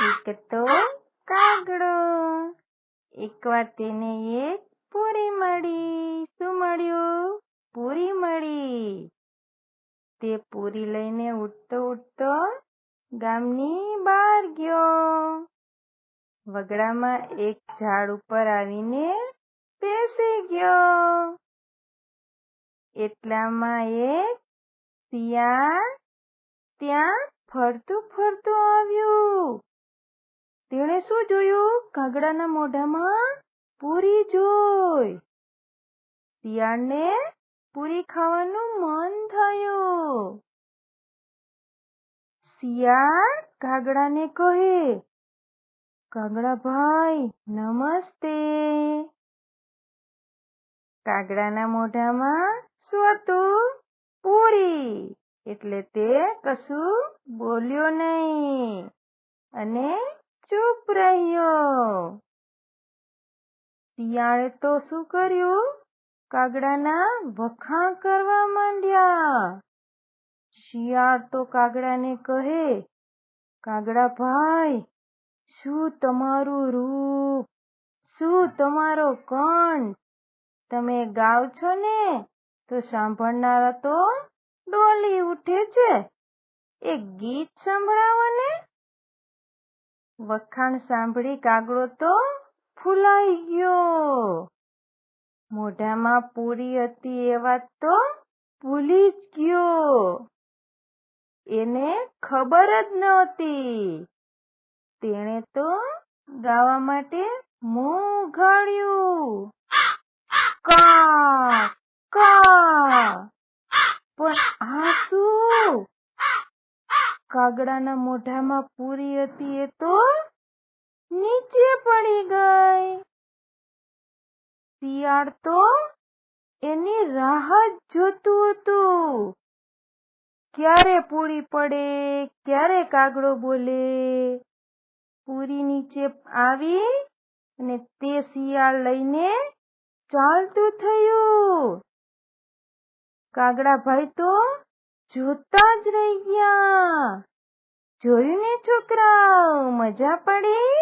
એક તો કાગડો. એકવાર તેને એક પૂરી મળી. શું મળ્યું? પૂરી મળી. તે પૂરી લઈને ઉડતો ઉડતો ગામની બહાર ગયો. વગડામાં એક ઝાડ ઉપર આવીને બેસી ગયો. એટલામાં એક શિયાળ ત્યાં ફરતું ફરતું આવ્યું. તેણે શું જોયું? કાગડાના મોઢામાં પૂરી જોઈ. શિયાળને પૂરી ખાવાનું મન થયું. શિયાળ કાગડાને કહે, કાગડા ભાઈ નમસ્તે. કાગડાના મોઢામાં શું હતું? પૂરી. એટલે તે કશું બોલ્યો નહીં અને ચૂપ રહ્યો. શિયાળે તો શું કર્યું? કાગડાના વખાણ કરવા માંડ્યા. શિયાળ તો કાગડાને કહે, કાગડા ભાઈ શું તમારું રૂપ, શું તમારો કંઠ. તમે ગાવ છો ને તો સાંભળનારા તો ડોલી ઉઠે છે. એક ગીત સંભળાવો ને. વખાણ સાંભળી કાગડો તો ફૂલાઈ ગયો. મોઢામાં પૂરી હતી એ વાત તો ભૂલી જ ગયો. એને ખબર જ નહોતી. તેણે તો ગાવા માટે મોં ઉઘાડ્યું. કા કા. પણ આ શું? કાગડાના મોઢામાં પૂરી હતી એ તો નીચે પડી ગઈ. શિયાળ તો એની રાહ જ જોતું હતું. ક્યારે પૂરી પડે, ક્યારે કાગડો બોલે. પૂરી નીચે આવી અને તે શિયાળ લઈને ચાલતું થયું. કાગડા ભાઈ તો જોતા જ રહી ગયા. જોયું ને છોકરાઓ, મજા પડી?